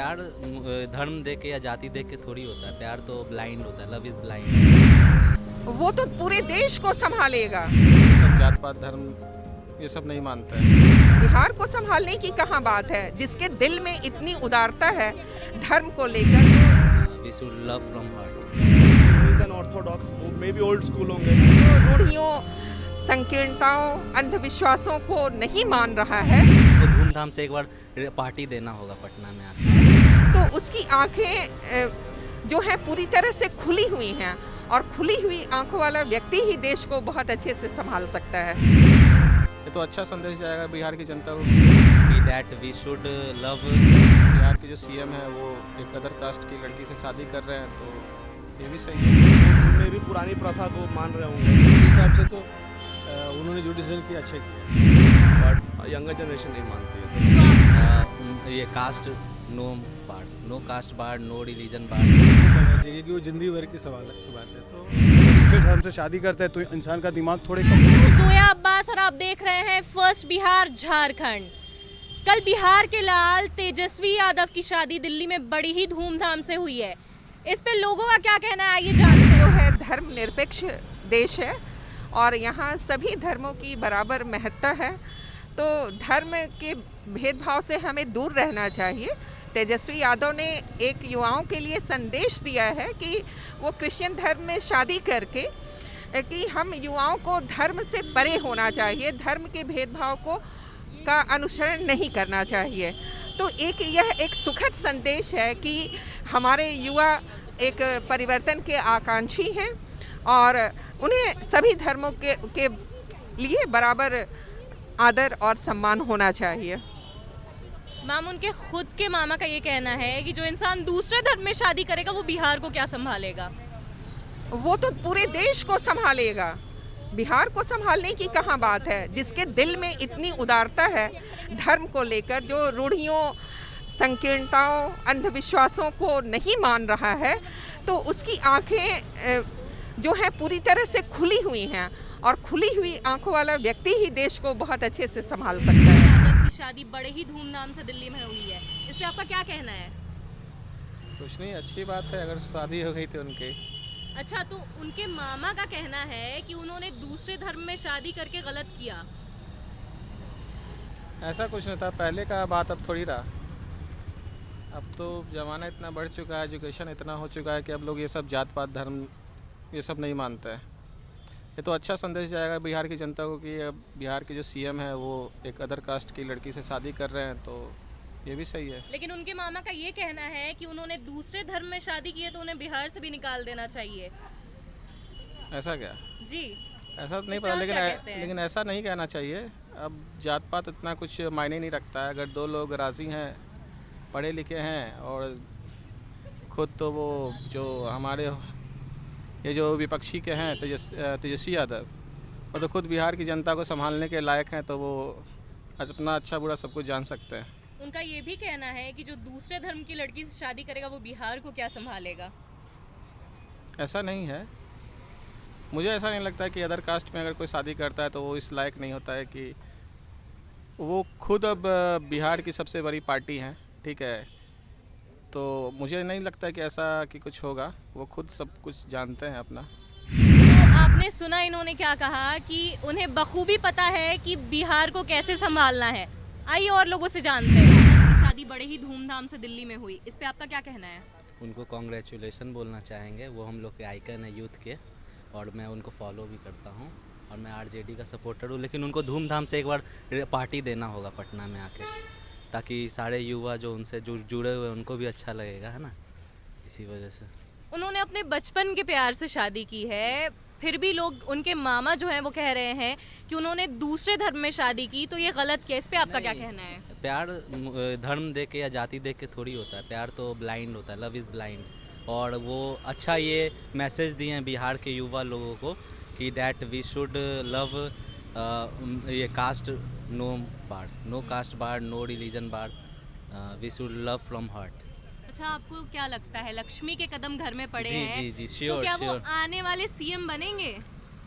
प्यार धर्म देख के या जाति देख के थोड़ी होता है। प्यार तो ब्लाइंड होता है। Love is blind. वो तो पूरे देश को संभालेगा। सब जात पात धर्म ये सब नहीं मानते हैं। बिहार को संभालने की कहाँ बात है, जिसके दिल में इतनी उदारता है धर्म को लेकर। We should love from heart. Orthodox may be old school होंगे। जो रूढ़ियों, संकीर्णताओं, अंधविश्वासों को नहीं मान रहा है, तो धूमधाम से एक बार पार्टी देना होगा पटना में आके। तो उसकी आंखें जो है पूरी तरह से खुली हुई हैं, और खुली हुई आंखों वाला व्यक्ति ही देश को बहुत अच्छे से संभाल सकता है। ये तो अच्छा संदेश जाएगा बिहार की जनता को। कि that we should love. Bihar के जो सीएम है वो एक अदर कास्ट की लड़की से शादी कर रहे हैं, तो ये भी सही है। मे भी पुरानी प्रथा को मान रहे होंगे। इस हिसाब से तो उन्होंने जो डिसीजन किया अच्छा किया, बट यंगर जनरेशन नहीं मानती है सब। ये caste no barred, no caste barred, no religion वो बार्ड। करना चाहिए कि वो जिंदगी भर की सवाल की बात है। तो दूसरे धर्म से शादी करता है तो इंसान का दिमाग थोड़े कम। मैं हूं जोया अब्बास और आप देख रहे हैं फर्स्ट बिहार झारखंड। कल बिहार के लाल तेजस्वी यादव की शादी दिल्ली में बड़ी ही धूमधाम से हुई है। इस पे लोगों का क्या कहना है, आइए जानते हैं। जो है धर्मनिरपेक्ष देश है और यहाँ सभी धर्मों की बराबर महत्ता है, तो धर्म के भेदभाव से हमें दूर रहना चाहिए। तेजस्वी यादव ने एक युवाओं के लिए संदेश दिया है कि वो क्रिश्चियन धर्म में शादी करके कि हम युवाओं को धर्म से परे होना चाहिए, धर्म के भेदभाव को का अनुसरण नहीं करना चाहिए। तो यह एक सुखद संदेश है कि हमारे युवा एक परिवर्तन के आकांक्षी हैं और उन्हें सभी धर्मों के लिए बराबर आदर और सम्मान होना चाहिए। मैम, उनके खुद के मामा का ये कहना है कि जो इंसान दूसरे धर्म में शादी करेगा वो बिहार को क्या संभालेगा। वो तो पूरे देश को संभालेगा। बिहार को संभालने की कहाँ बात है, जिसके दिल में इतनी उदारता है धर्म को लेकर, जो रूढ़ियों, संकीर्णताओं, अंधविश्वासों को नहीं मान रहा है, तो उसकी आंखें जो है पूरी तरह से खुली हुई हैं, और खुली हुई आंखों वाला व्यक्ति ही देश को बहुत अच्छे से संभाल सकता है। यादव की शादी बड़े ही धूमधाम से दिल्ली में हुई है, इस पे आपका क्या कहना है। कुछ नहीं, अच्छी बात है अगर शादी हो गई तो उनकी। अच्छा, तो उनके मामा का कहना है कि उन्होंने दूसरे धर्म में शादी करके गलत किया। ऐसा कुछ नहीं था, पहले का बात अब थोड़ी रहा। अब तो ज़माना इतना बढ़ चुका है, एजुकेशन इतना हो चुका है कि अब लोग ये सब जात पात धर्म ये सब नहीं मानते हैं। ये तो अच्छा संदेश जाएगा बिहार की जनता को कि अब बिहार के जो सीएम है वो एक अदर कास्ट की लड़की से शादी कर रहे हैं, तो ये भी सही है। लेकिन उनके मामा का ये कहना है कि उन्होंने दूसरे धर्म में शादी की है तो उन्हें बिहार से भी निकाल देना चाहिए। ऐसा क्या? जी, ऐसा तो नहीं इस पे पता, आप लेकिन क्या कहते हैं? लेकिन ऐसा नहीं कहना चाहिए। अब जात पात इतना कुछ मायने नहीं रखता है। अगर दो लोग राज़ी हैं, पढ़े लिखे हैं, और खुद तो वो जो हमारे ये जो विपक्षी के हैं तेजस्वी यादव, वो तो खुद बिहार की जनता को संभालने के लायक हैं, तो वो अपना अच्छा बुरा सब कुछ जान सकते हैं। उनका ये भी कहना है कि जो दूसरे धर्म की लड़की से शादी करेगा वो बिहार को क्या संभालेगा। ऐसा नहीं है, मुझे ऐसा नहीं लगता है कि अदर कास्ट में अगर कोई शादी करता है तो वो इस लायक नहीं होता है कि वो खुद अब बिहार की सबसे बड़ी पार्टी है, ठीक है, तो मुझे नहीं लगता कि ऐसा कि कुछ होगा। वो खुद सब कुछ जानते हैं अपना। तो आपने सुना इन्होंने क्या कहा कि उन्हें बखूबी पता है कि बिहार को कैसे संभालना है। आइए और लोगों से जानते हैं। यादव की शादी बड़े ही धूमधाम से दिल्ली में हुई, इस पे आपका क्या कहना है। उनको कॉन्ग्रेचुलेसन बोलना चाहेंगे। वो हम लोग के आइकन है यूथ के, और मैं उनको फॉलो भी करता हूँ, और मैं आरजेडी का सपोर्टर हूँ। लेकिन उनको धूमधाम से एक बार पार्टी देना होगा पटना में आके, ताकि सारे युवा जो उनसे जुड़े हुए उनको भी अच्छा लगेगा, है ना, इसी वजह से। उन्होंने अपने बचपन के प्यार से शादी की है, फिर भी लोग, उनके मामा जो हैं वो कह रहे हैं कि उन्होंने दूसरे धर्म में शादी की, तो ये गलत किया। इस पे आपका क्या कहना है। प्यार धर्म देख के या जाति देख के थोड़ी होता है। प्यार तो ब्लाइंड होता है। Love is blind. और वो अच्छा ये मैसेज दिए हैं बिहार के युवा लोगों को कि दैट वी शुड लव ये caste no barred, no caste barred, no religion barred, we should love from heart. अच्छा, आपको क्या लगता है लक्ष्मी के कदम घर में पड़े जी हैं, जी जी, तो श्योर क्या श्योर। वो आने वाले सीएम बनेंगे।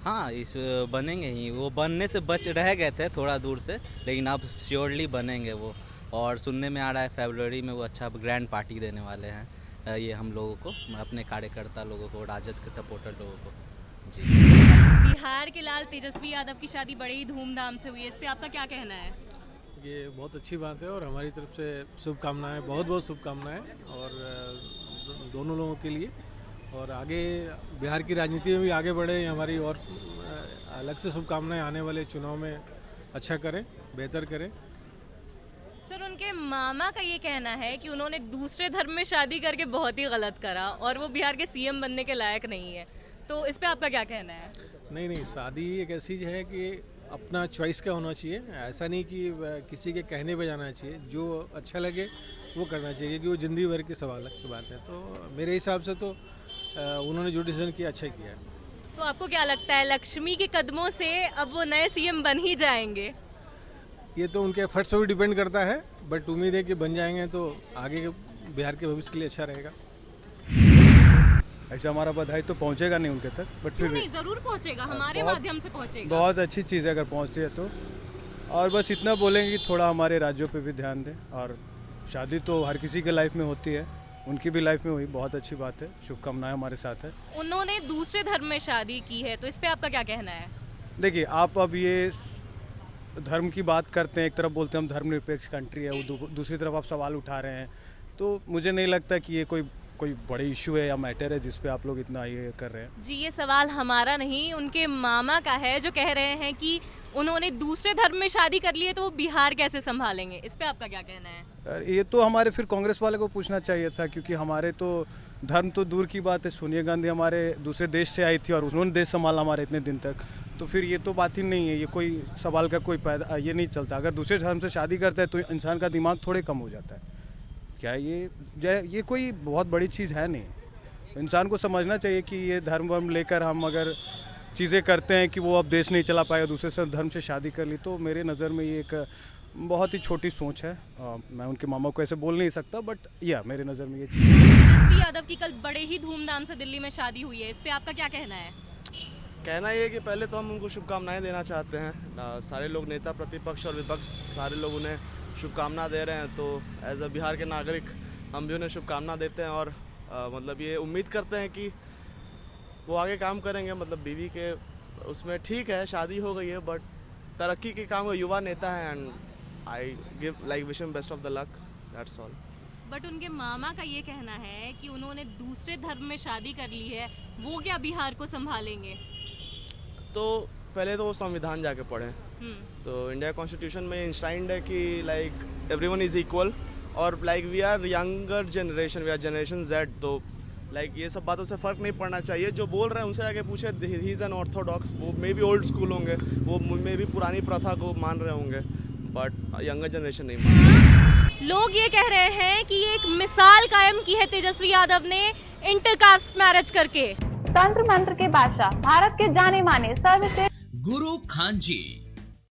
हाँ, इस बनेंगे ही। वो बनने से बच रह गए थे थोड़ा दूर से, लेकिन अब श्योरली बनेंगे वो। और सुनने में आ रहा है फरवरी में वो अच्छा ग्रैंड पार्टी देने वाले हैं ये हम लोगों को, अपने कार्यकर्ता लोगों को, राजद के सपोर्टर लोगों को। जी, बिहार के लाल तेजस्वी यादव की शादी बड़े ही धूमधाम से हुई है, इस पे आपका क्या कहना है? ये बहुत अच्छी बात है और हमारी तरफ से शुभकामनाएं, बहुत बहुत शुभकामनाएं और दोनों लोगों के लिए, और आगे बिहार की राजनीति में भी आगे बढ़े हमारी, और अलग से शुभकामनाएं आने वाले चुनाव में अच्छा करें, बेहतर करें। सर, उनके मामा का ये कहना है कि उन्होंने दूसरे धर्म में शादी करके बहुत ही गलत करा और वो बिहार के सीएम बनने के लायक नहीं है, तो इस पे आपका क्या कहना है? नहीं, शादी एक ऐसी चीज़ है कि अपना चॉइस का होना चाहिए, ऐसा नहीं कि किसी के कहने पे जाना चाहिए, जो अच्छा लगे वो करना चाहिए, क्योंकि वो ज़िंदगी भर की सवाल की बात है। तो मेरे हिसाब से तो उन्होंने जो डिसीजन किया अच्छा किया है। तो आपको क्या लगता है लक्ष्मी के कदमों से अब वो नए सीएम बन ही जाएंगे? ये तो उनके एफर्ट्स पर भी डिपेंड करता है, बट उम्मीद है कि बन जाएंगे तो आगे के बिहार के भविष्य के लिए अच्छा रहेगा। ऐसा हमारा बधाई तो पहुंचेगा नहीं उनके तक, बट फिर नहीं, जरूर पहुंचेगा, हमारे माध्यम से पहुंचेगा। बहुत अच्छी चीज़ है अगर पहुंचती है तो। और बस इतना बोलेंगे कि थोड़ा हमारे राज्यों पे भी ध्यान दें, और शादी तो हर किसी के लाइफ में होती है, उनकी भी लाइफ में हुई, बहुत अच्छी बात है, शुभकामनाएं हमारे साथ है। उन्होंने दूसरे धर्म में शादी की है, तो इस पे आपका क्या कहना है? देखिए, आप अब ये धर्म की बात करते हैं, एक तरफ बोलते हैं हम धर्मनिरपेक्ष कंट्री है, वो दूसरी तरफ आप सवाल उठा रहे हैं, तो मुझे नहीं लगता कि ये कोई बड़ी इशू है या मैटर है जिस पे आप लोग इतना ये कर रहे हैं। जी, ये सवाल हमारा नहीं, उनके मामा का है, जो कह रहे हैं कि उन्होंने दूसरे धर्म में शादी कर ली है, तो वो बिहार कैसे संभालेंगे, इस पे आपका क्या कहना है? ये तो हमारे फिर कांग्रेस वाले को पूछना चाहिए था, क्योंकि हमारे तो धर्म तो दूर की बात है, सोनिया गांधी हमारे दूसरे देश से आई थी और उन्होंने देश संभाला हमारे इतने दिन तक, तो फिर ये तो बात ही नहीं है, ये कोई सवाल का कोई ये नहीं चलता। अगर दूसरे धर्म से शादी करता है तो इंसान का दिमाग थोड़े कम हो जाता है क्या? ये कोई बहुत बड़ी चीज़ है नहीं। इंसान को समझना चाहिए कि ये धर्म वर्म लेकर हम अगर चीज़ें करते हैं कि वो अब देश नहीं चला पाएगा, दूसरे धर्म से शादी कर ली, तो मेरे नज़र में ये एक बहुत ही छोटी सोच है। मैं उनके मामा को ऐसे बोल नहीं सकता, बट मेरे नज़र में ये चीज़ है। तेजस्वी यादव की कल बड़े ही धूमधाम से दिल्ली में शादी हुई है, इस पे आपका क्या कहना है? कहना ये है कि पहले तो हम उनको शुभकामनाएं देना चाहते हैं, सारे लोग, नेता प्रतिपक्ष और विपक्ष, सारे लोग उन्हें शुभकामना दे रहे हैं, तो एज अ बिहार के नागरिक हम भी उन्हें शुभकामना देते हैं और मतलब ये उम्मीद करते हैं कि वो आगे काम करेंगे। मतलब बीवी के उसमें ठीक है, शादी हो गई है, बट तरक्की के काम में युवा नेता है, and I give wish him best of the luck, that's all. But उनके मामा का ये कहना है कि उन्होंने दूसरे धर्म में शादी कर ली है, वो क्या बिहार को संभालेंगे? तो पहले तो वो संविधान जाके पढ़ें, तो इंडिया कॉन्स्टिट्यूशन में इंश्राइंड है कि एवरीवन इज़ इक्वल, और we are younger generation, we are generation Z, तो ये सब बातों से फ़र्क नहीं पड़ना चाहिए। जो बोल रहे हैं उनसे आगे पूछे, ही इज़ एन ऑर्थोडॉक्स, वो मे बी ओल्ड स्कूल होंगे, वो मे बी पुरानी प्रथा को मान रहे होंगे, बट यंगर जनरेशन नहीं मान रहे। लोग ये कह रहे हैं कि एक मिसाल कायम की है तेजस्वी यादव ने इंटरकास्ट मैरिज करके। तंत्र मंत्र के बादशाह, भारत के जाने माने सर्वश्रेष्ठ गुरु खान जी,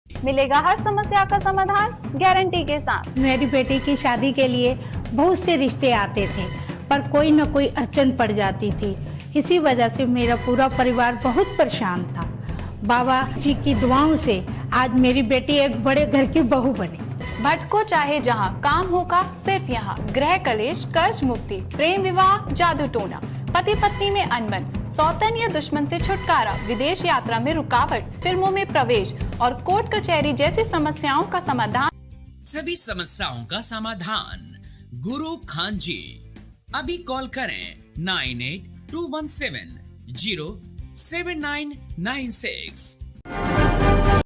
मिलेगा हर समस्या का समाधान गारंटी के साथ। मेरी बेटी की शादी के लिए बहुत से रिश्ते आते थे, पर कोई न कोई अड़चन पड़ जाती थी, इसी वजह से मेरा पूरा परिवार बहुत परेशान था। बाबा जी की दुआओं से आज मेरी बेटी एक बड़े घर की बहू बनी। भटको चाहे जहां, काम होगा सिर्फ यहाँ। गृह कलेश, कर्ज मुक्ति, प्रेम विवाह, जादू टोना, पति पत्नी में अनबन, सौतन या दुश्मन से छुटकारा, विदेश यात्रा में रुकावट, फिल्मों में प्रवेश और कोर्ट कचहरी जैसी समस्याओं का समाधान। सभी समस्याओं का समाधान गुरु खान जी। अभी कॉल करें 9821707996।